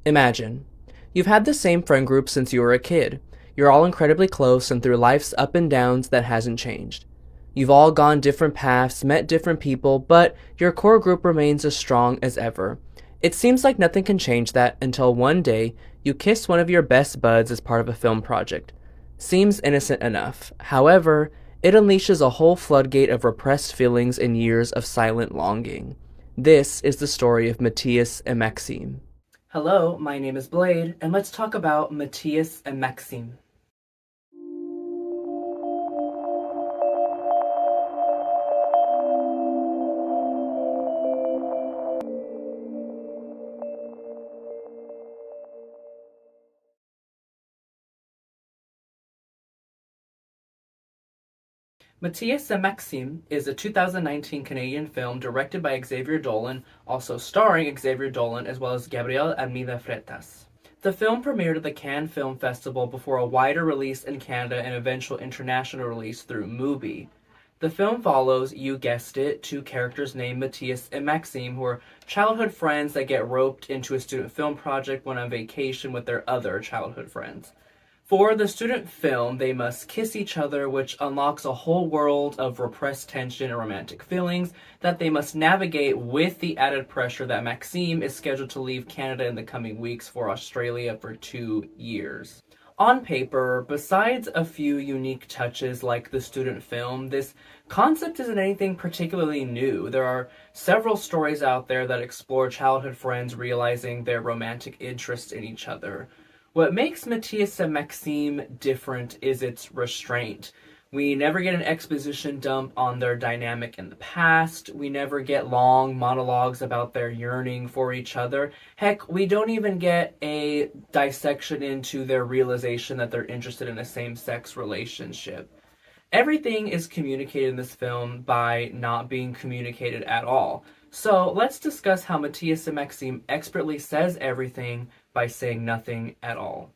Imagine. You've had the same friend group since you were a kid. You're all incredibly close and through life's up and downs that hasn't changed. You've all gone different paths, met different people, but your core group remains as strong as ever. It seems like nothing can change that until one day you kiss one of your best buds as part of a film project. Seems innocent enough. However, it unleashes a whole floodgate of repressed feelings and years of silent longing. This is the story of Matthias and Maxime. Hello, my name is Blade, and let's talk about Matthias and Maxime. Matthias Maxime is a 2019 Canadian film directed by Xavier Dolan, also starring Xavier Dolan as well as Gabriel and Freitas. The film premiered at the Cannes Film Festival before a wider release in Canada and eventual international release through Mubi. The film follows, you guessed it, two characters named Matthias and Maxime who are childhood friends that get roped into a student film project when on vacation with their other childhood friends. For the student film, they must kiss each other, which unlocks a whole world of repressed tension and romantic feelings that they must navigate with the added pressure that Maxime is scheduled to leave Canada in the coming weeks for Australia for 2 years. On paper, besides a few unique touches like the student film, this concept isn't anything particularly new. There are several stories out there that explore childhood friends realizing their romantic interest in each other. What makes Matthias and Maxime different is its restraint. We never get an exposition dump on their dynamic in the past. We never get long monologues about their yearning for each other. Heck, we don't even get a dissection into their realization that they're interested in a same-sex relationship. Everything is communicated in this film by not being communicated at all. So let's discuss how Matthias and Maxime expertly says everything by saying nothing at all.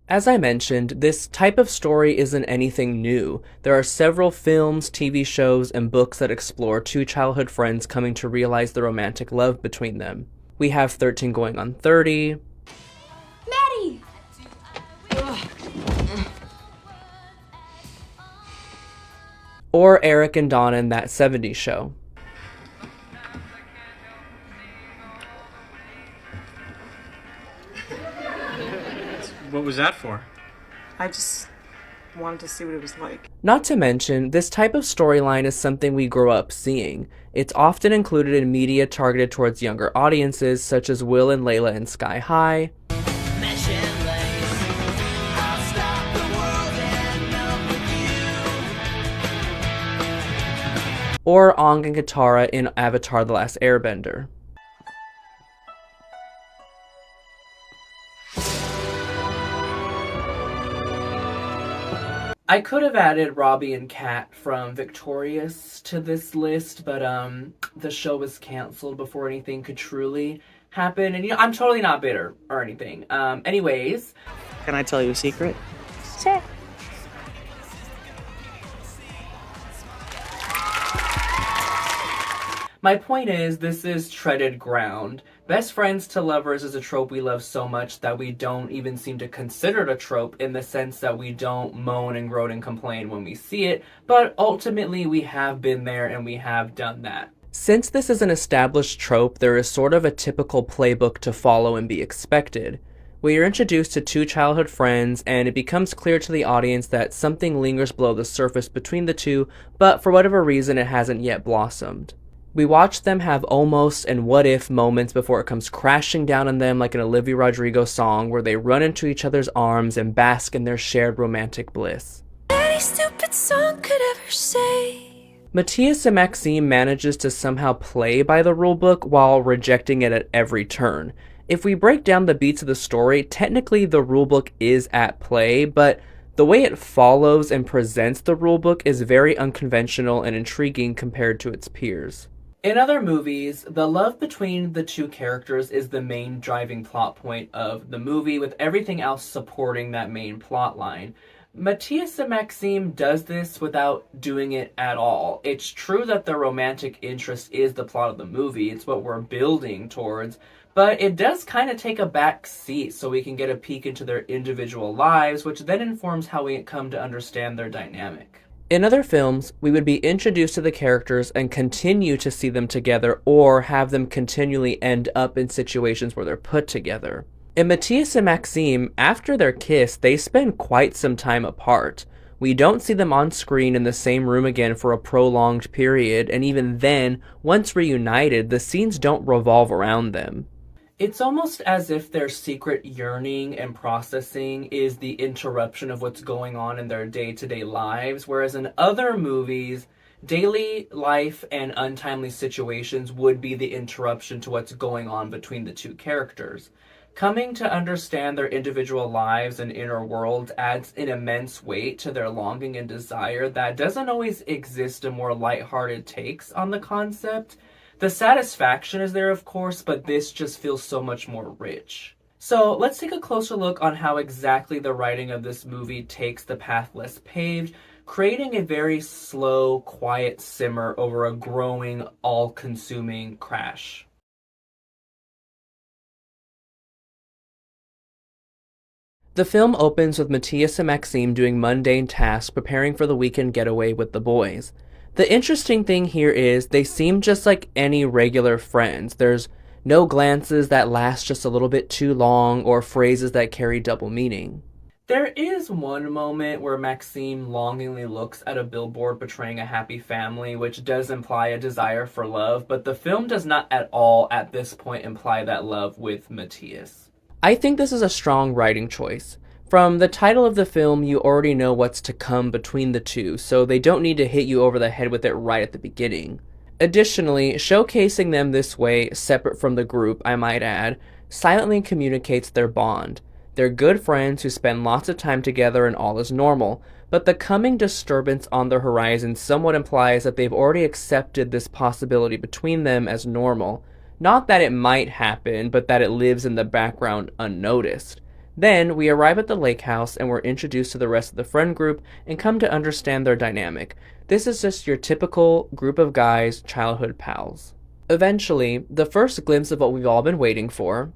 As I mentioned, this type of story isn't anything new. There are several films, TV shows, and books that explore two childhood friends coming to realize the romantic love between them. We have 13 Going on 30. Maddie! Or Eric and Donna in That 70s Show. What was that for? I just wanted to see what it was like. Not to mention, this type of storyline is something we grow up seeing. It's often included in media targeted towards younger audiences, such as Will and Layla in Sky High, or Aang and Katara in Avatar: The Last Airbender. I could have added Robbie and Kat from Victorious to this list, but the show was canceled before anything could truly happen. And I'm totally not bitter or anything. Anyways. Can I tell you a secret? Sure. My point is, this is treaded ground. Best friends to lovers is a trope we love so much that we don't even seem to consider it a trope in the sense that we don't moan and groan and complain when we see it, but ultimately we have been there and we have done that. Since this is an established trope, there is sort of a typical playbook to follow and be expected. We are introduced to two childhood friends, and it becomes clear to the audience that something lingers below the surface between the two, but for whatever reason it hasn't yet blossomed. We watch them have almost and what if moments before it comes crashing down on them like an Olivia Rodrigo song where they run into each other's arms and bask in their shared romantic bliss. Any stupid song could ever say. Matthias and Maxime manages to somehow play by the rulebook while rejecting it at every turn. If we break down the beats of the story, technically the rulebook is at play, but the way it follows and presents the rulebook is very unconventional and intriguing compared to its peers. In other movies, the love between the two characters is the main driving plot point of the movie, with everything else supporting that main plot line. Matthias and Maxime does this without doing it at all. It's true that their romantic interest is the plot of the movie, it's what we're building towards, but it does kind of take a back seat so we can get a peek into their individual lives, which then informs how we come to understand their dynamic. In other films, we would be introduced to the characters and continue to see them together or have them continually end up in situations where they're put together. In Matthias and Maxime, after their kiss, they spend quite some time apart. We don't see them on screen in the same room again for a prolonged period, and even then, once reunited, the scenes don't revolve around them. It's almost as if their secret yearning and processing is the interruption of what's going on in their day-to-day lives, whereas in other movies, daily life and untimely situations would be the interruption to what's going on between the two characters. Coming to understand their individual lives and inner worlds adds an immense weight to their longing and desire that doesn't always exist in more lighthearted takes on the concept. The satisfaction is there, of course, but this just feels so much more rich. So let's take a closer look on how exactly the writing of this movie takes the path less paved, creating a very slow, quiet simmer over a growing, all-consuming crash. The film opens with Matthias and Maxime doing mundane tasks preparing for the weekend getaway with the boys. The interesting thing here is they seem just like any regular friends. There's no glances that last just a little bit too long or phrases that carry double meaning. There is one moment where Maxime longingly looks at a billboard portraying a happy family, which does imply a desire for love, but the film does not at all at this point imply that love with Matthias. I think this is a strong writing choice. From the title of the film, you already know what's to come between the two, so they don't need to hit you over the head with it right at the beginning. Additionally, showcasing them this way, separate from the group, I might add, silently communicates their bond. They're good friends who spend lots of time together and all is normal, but the coming disturbance on the horizon somewhat implies that they've already accepted this possibility between them as normal. Not that it might happen, but that it lives in the background unnoticed. Then, we arrive at the lake house and we're introduced to the rest of the friend group and come to understand their dynamic. This is just your typical group of guys, childhood pals. Eventually, the first glimpse of what we've all been waiting for,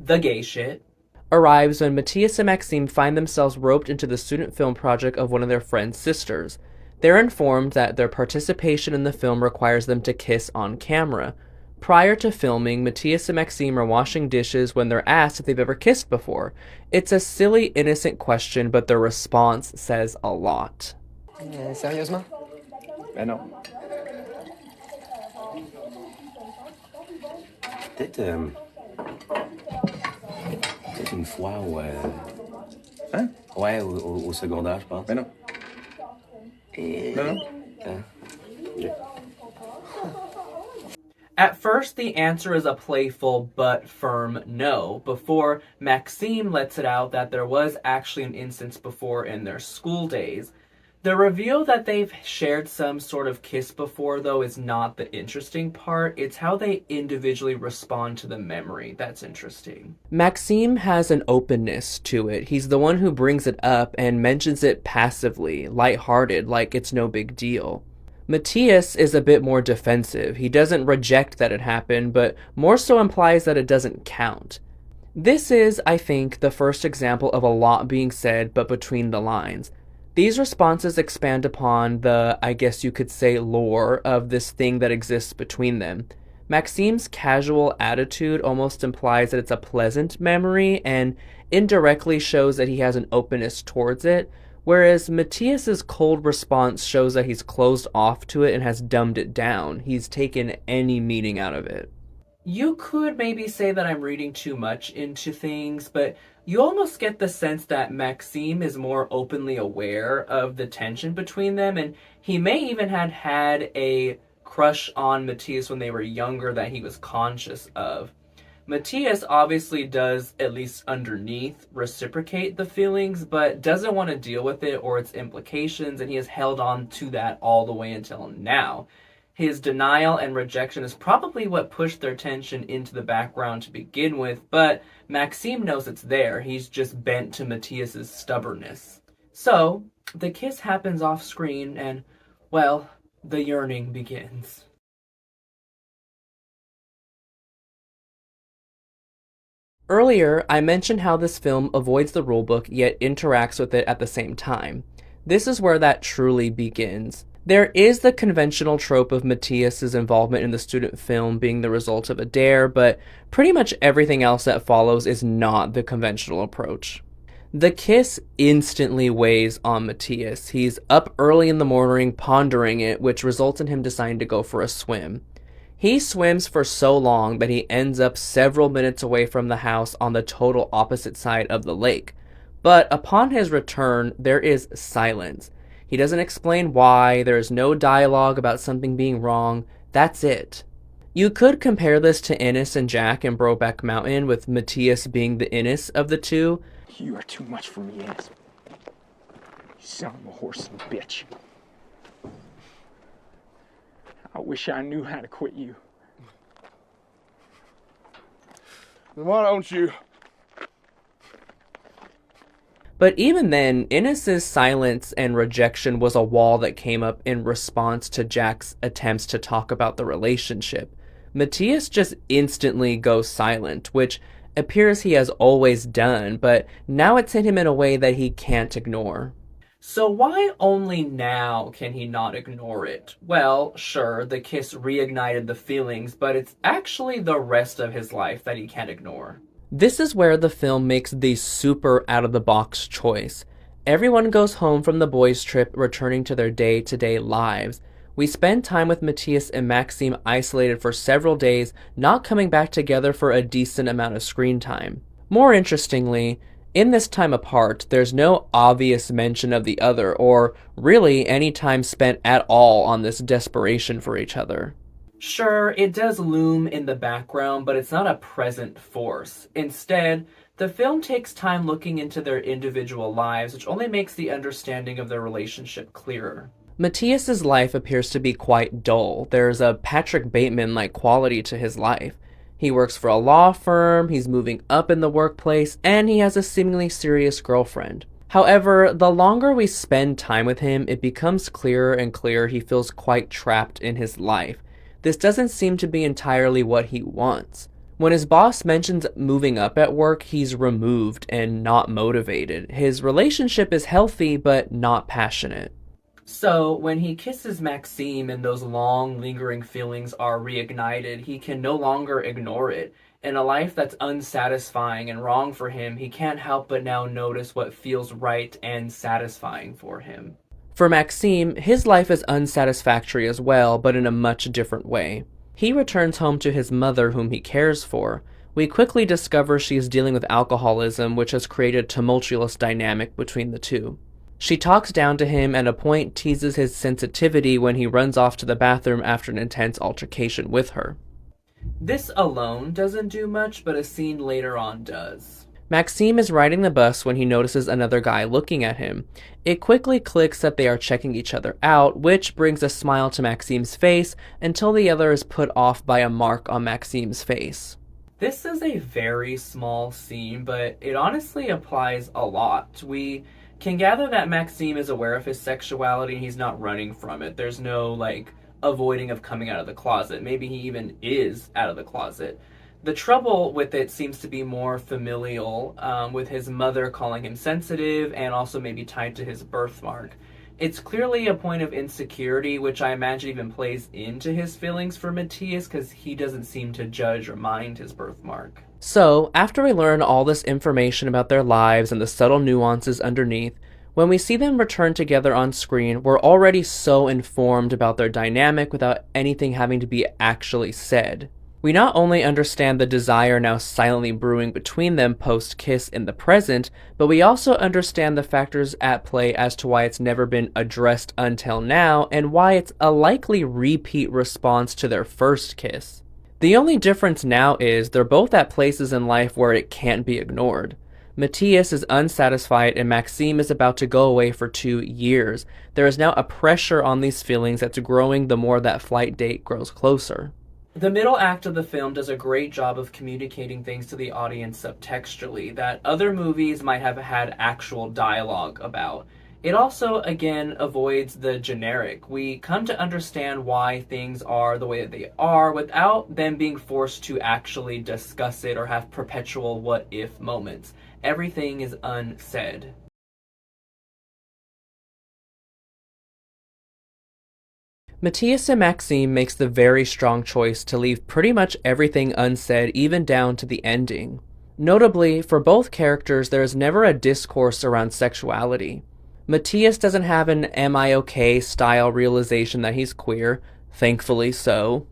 the gay shit, arrives when Matthias and Maxime find themselves roped into the student film project of one of their friend's sisters. They're informed that their participation in the film requires them to kiss on camera. Prior to filming, Matthias and Maxime are washing dishes when they're asked if they've ever kissed before. It's a silly, innocent question, but their response says a lot. Sérieusement? Ben non. Peut-être une fois au... Hein? Ouais, au secondaire, je pense. Ben non. Non. Hein? Yeah. At first, the answer is a playful but firm no, before Maxime lets it out that there was actually an instance before in their school days. The reveal that they've shared some sort of kiss before, though, is not the interesting part. It's how they individually respond to the memory that's interesting. Maxime has an openness to it. He's the one who brings it up and mentions it passively, lighthearted, like it's no big deal. Matthias is a bit more defensive. He doesn't reject that it happened, but more so implies that it doesn't count. This is, I think, the first example of a lot being said, but between the lines. These responses expand upon the, I guess you could say, lore of this thing that exists between them. Maxime's casual attitude almost implies that it's a pleasant memory and indirectly shows that he has an openness towards it, whereas Matthias's cold response shows that he's closed off to it and has dumbed it down. He's taken any meaning out of it. You could maybe say that I'm reading too much into things, but you almost get the sense that Maxime is more openly aware of the tension between them, and he may even have had a crush on Matthias when they were younger that he was conscious of. Matthias obviously does, at least underneath, reciprocate the feelings, but doesn't want to deal with it or its implications, and he has held on to that all the way until now. His denial and rejection is probably what pushed their tension into the background to begin with, but Maxime knows it's there. He's just bent to Matthias's stubbornness. So, the kiss happens off screen and, well, the yearning begins. Earlier, I mentioned how this film avoids the rulebook yet interacts with it at the same time. This is where that truly begins. There is the conventional trope of Matthias's involvement in the student film being the result of a dare, but pretty much everything else that follows is not the conventional approach. The kiss instantly weighs on Matthias. He's up early in the morning pondering it, which results in him deciding to go for a swim. He swims for so long that he ends up several minutes away from the house on the total opposite side of the lake. But upon his return, there is silence. He doesn't explain why, there is no dialogue about something being wrong, that's it. You could compare this to Innes and Jack in Brokeback Mountain, with Matthias being the Innes of the two. You are too much for me, Innes. You son of a horse and a bitch. I wish I knew how to quit you. Then why don't you? But even then, Innes's silence and rejection was a wall that came up in response to Jack's attempts to talk about the relationship. Matthias just instantly goes silent, which appears he has always done, but now it's hit him in a way that he can't ignore. So why only now can he not ignore it? Well, sure, the kiss reignited the feelings, but it's actually the rest of his life that he can't ignore. This is where the film makes the super out-of-the-box choice. Everyone goes home from the boys' trip, returning to their day-to-day lives. We spend time with Matthias and Maxime isolated for several days, not coming back together for a decent amount of screen time. More interestingly, in this time apart, there's no obvious mention of the other, or really any time spent at all on this desperation for each other. Sure, it does loom in the background, but it's not a present force. Instead, the film takes time looking into their individual lives, which only makes the understanding of their relationship clearer. Matthias's life appears to be quite dull. There's a Patrick Bateman-like quality to his life. He works for a law firm, he's moving up in the workplace, and he has a seemingly serious girlfriend. However, the longer we spend time with him, it becomes clearer and clearer he feels quite trapped in his life. This doesn't seem to be entirely what he wants. When his boss mentions moving up at work, he's removed and not motivated. His relationship is healthy, but not passionate. So, when he kisses Maxime and those long, lingering feelings are reignited, he can no longer ignore it. In a life that's unsatisfying and wrong for him, he can't help but now notice what feels right and satisfying for him. For Maxime, his life is unsatisfactory as well, but in a much different way. He returns home to his mother, whom he cares for. We quickly discover she is dealing with alcoholism, which has created a tumultuous dynamic between the two. She talks down to him and at a point teases his sensitivity when he runs off to the bathroom after an intense altercation with her. This alone doesn't do much, but a scene later on does. Maxime is riding the bus when he notices another guy looking at him. It quickly clicks that they are checking each other out, which brings a smile to Maxime's face until the other is put off by a mark on Maxime's face. This is a very small scene, but it honestly applies a lot. We can gather that Maxime is aware of his sexuality and he's not running from it. There's no, avoiding of coming out of the closet. Maybe he even is out of the closet. The trouble with it seems to be more familial, with his mother calling him sensitive and also maybe tied to his birthmark. It's clearly a point of insecurity, which I imagine even plays into his feelings for Matthias because he doesn't seem to judge or mind his birthmark. So, after we learn all this information about their lives and the subtle nuances underneath, when we see them return together on screen, we're already so informed about their dynamic without anything having to be actually said. We not only understand the desire now silently brewing between them post-kiss in the present, but we also understand the factors at play as to why it's never been addressed until now, and why it's a likely repeat response to their first kiss. The only difference now is they're both at places in life where it can't be ignored. Matthias is unsatisfied and Maxime is about to go away for 2 years. There is now a pressure on these feelings that's growing the more that flight date grows closer. The middle act of the film does a great job of communicating things to the audience subtextually that other movies might have had actual dialogue about. It also, again, avoids the generic. We come to understand why things are the way that they are without them being forced to actually discuss it or have perpetual what-if moments. Everything is unsaid. Matthias and Maxime makes the very strong choice to leave pretty much everything unsaid, even down to the ending. Notably, for both characters, there is never a discourse around sexuality. Matthias doesn't have an am I okay style realization that he's queer, thankfully so.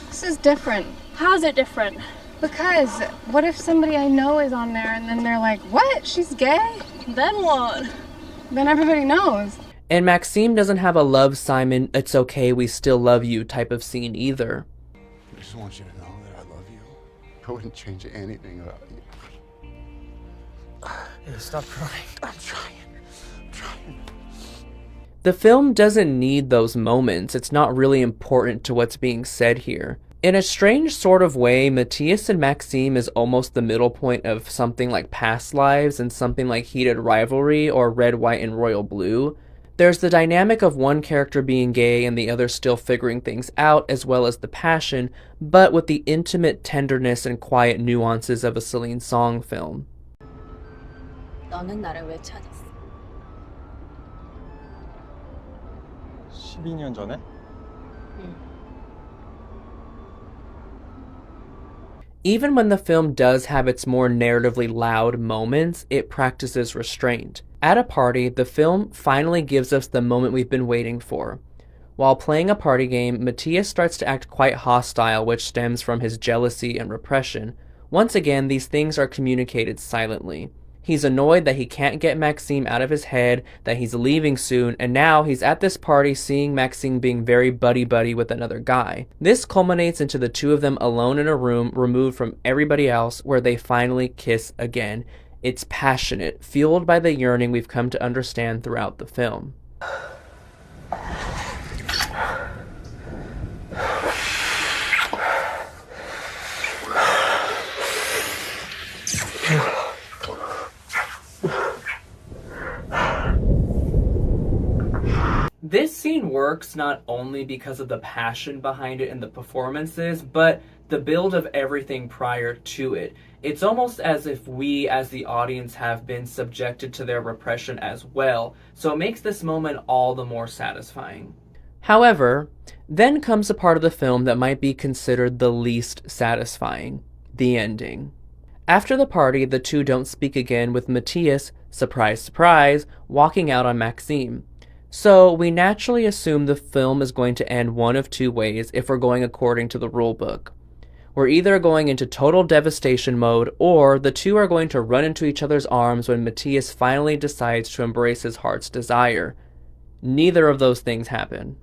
This is different. How's it different? Because what if somebody I know is on there and then they're like, what? She's gay? Then what? Then everybody knows. And Maxime doesn't have a love Simon, it's okay, we still love you type of scene either. I just want you to know that I love you. I wouldn't change anything about you. Hey, stop crying. I'm trying. The film doesn't need those moments, it's not really important to what's being said here. In a strange sort of way, Matthias and Maxime is almost the middle point of something like Past Lives and something like Heated Rivalry or Red, White, and Royal Blue. There's the dynamic of one character being gay and the other still figuring things out, as well as the passion, but with the intimate tenderness and quiet nuances of a Celine Song film. 너는 나를 왜 찾았어? 12년 전에? Even when the film does have its more narratively loud moments, it practices restraint. At a party, the film finally gives us the moment we've been waiting for. While playing a party game, Matthias starts to act quite hostile, which stems from his jealousy and repression. Once again, these things are communicated silently. He's annoyed that he can't get Maxime out of his head, that he's leaving soon, and now he's at this party seeing Maxime being very buddy-buddy with another guy. This culminates into the two of them alone in a room, removed from everybody else, where they finally kiss again. It's passionate, fueled by the yearning we've come to understand throughout the film. This scene works not only because of the passion behind it and the performances, but the build of everything prior to it. It's almost as if we, as the audience, have been subjected to their repression as well, so it makes this moment all the more satisfying. However, then comes a part of the film that might be considered the least satisfying, the ending. After the party, the two don't speak again, with Matthias, surprise surprise, walking out on Maxime. So we naturally assume the film is going to end one of two ways if we're going according to the rulebook. We're either going into total devastation mode, or the two are going to run into each other's arms when Matthias finally decides to embrace his heart's desire. Neither of those things happen.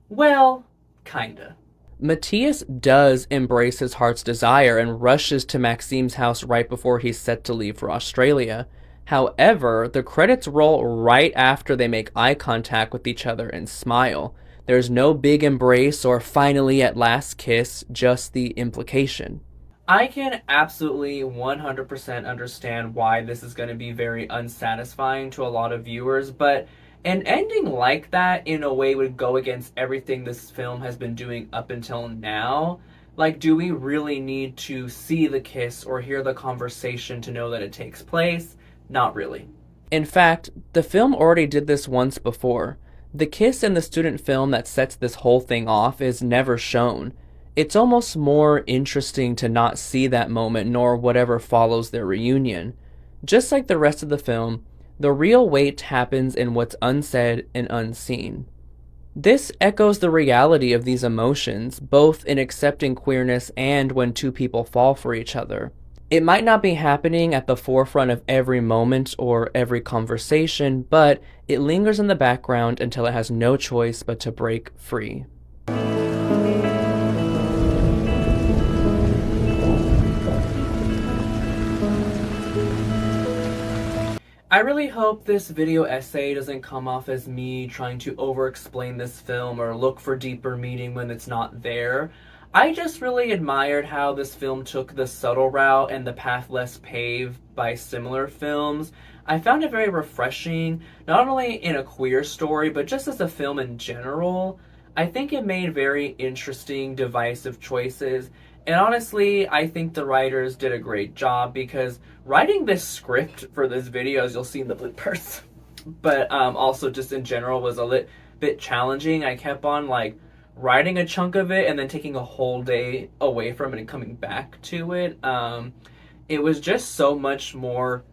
Well, kinda. Matthias does embrace his heart's desire and rushes to Maxime's house right before he's set to leave for Australia. However, the credits roll right after they make eye contact with each other and smile. There's no big embrace or finally at last kiss, just the implication. I can absolutely 100% understand why this is going to be very unsatisfying to a lot of viewers, but an ending like that in a way would go against everything this film has been doing up until now. Like, do we really need to see the kiss or hear the conversation to know that it takes place? Not really. In fact, the film already did this once before. The kiss in the student film that sets this whole thing off is never shown. It's almost more interesting to not see that moment nor whatever follows their reunion. Just like the rest of the film, the real weight happens in what's unsaid and unseen. This echoes the reality of these emotions, both in accepting queerness and when two people fall for each other. It might not be happening at the forefront of every moment or every conversation, but it lingers in the background until it has no choice but to break free. I really hope this video essay doesn't come off as me trying to over-explain this film or look for deeper meaning when it's not there. I just really admired how this film took the subtle route and the path less paved by similar films. I found it very refreshing, not only in a queer story, but just as a film in general. I think it made very interesting, divisive choices. And honestly, I think the writers did a great job because writing this script for this video, as you'll see in the bloopers, but also just in general was a bit challenging. I kept on like writing a chunk of it and then taking a whole day away from it and coming back to it. It was just so much more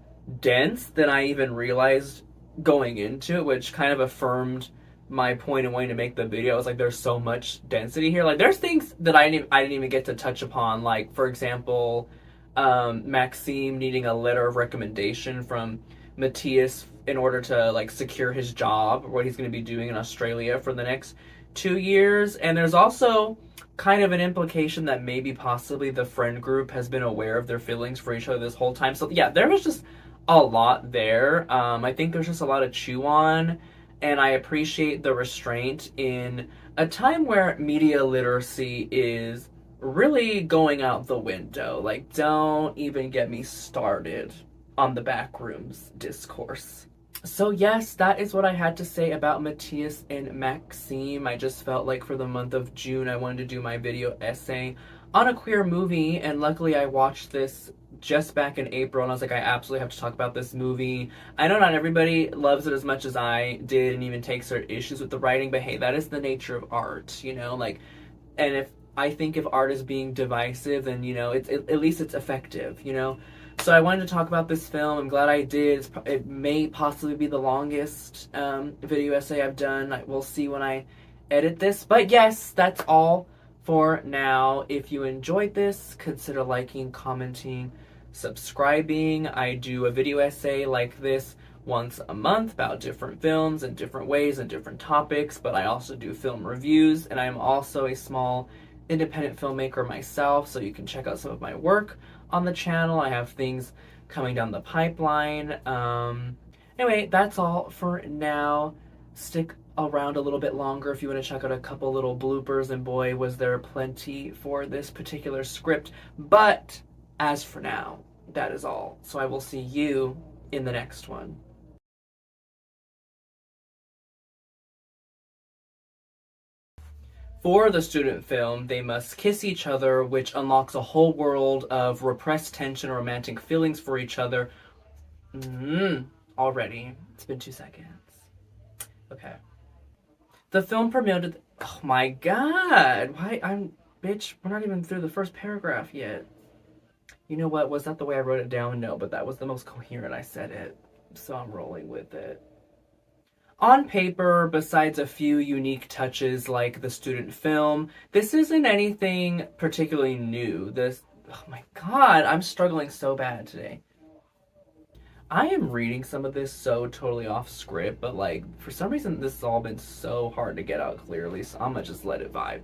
dense than I even realized going into it, which kind of affirmed my point in wanting to make the video. I was like, there's so much density here. Like, there's things that I didn't even get to touch upon. Like, for example, Maxime needing a letter of recommendation from Matthias in order to like secure his job or what he's going to be doing in Australia for the next 2 years. And there's also kind of an implication that maybe possibly the friend group has been aware of their feelings for each other this whole time. So yeah, there was just a lot there. I think there's just a lot to chew on. And I appreciate the restraint in a time where media literacy is really going out the window. Like, don't even get me started on the backrooms discourse. So yes, that is what I had to say about Matthias and Maxime. I just felt like for the month of June, I wanted to do my video essay on a queer movie, and luckily I watched this just back in April, and I was like, I absolutely have to talk about this movie. I know not everybody loves it as much as I did and even takes their issues with the writing, but hey, that is the nature of art, you know, like, and if I think if art is being divisive, then, you know, at least it's effective, you know? So I wanted to talk about this film. I'm glad I did. It may possibly be the longest video essay I've done. We'll see when I edit this. But yes, that's all for now. If you enjoyed this, consider liking, commenting, subscribing. I do a video essay like this once a month about different films in different ways and different topics, but I also do film reviews, and I'm also a small independent filmmaker myself, so you can check out some of my work on the channel. I have things coming down the pipeline. Anyway, that's all for now. Stick around a little bit longer if you want to check out a couple little bloopers, and boy, was there plenty for this particular script. But as for now, that is all. So I will see you in the next one. For the student film, they must kiss each other, which unlocks a whole world of repressed tension and romantic feelings for each other. Already. It's been 2 seconds. Okay. The film premiered... Oh my god! Bitch, we're not even through the first paragraph yet. You know what? Was that the way I wrote it down? No, but that was the most coherent I said it. So I'm rolling with it. On paper, besides a few unique touches like the student film, this isn't anything particularly new. Oh my god, I'm struggling so bad today. I am reading some of this so totally off script, but like, for some reason this has all been so hard to get out clearly, so I'm gonna just let it vibe.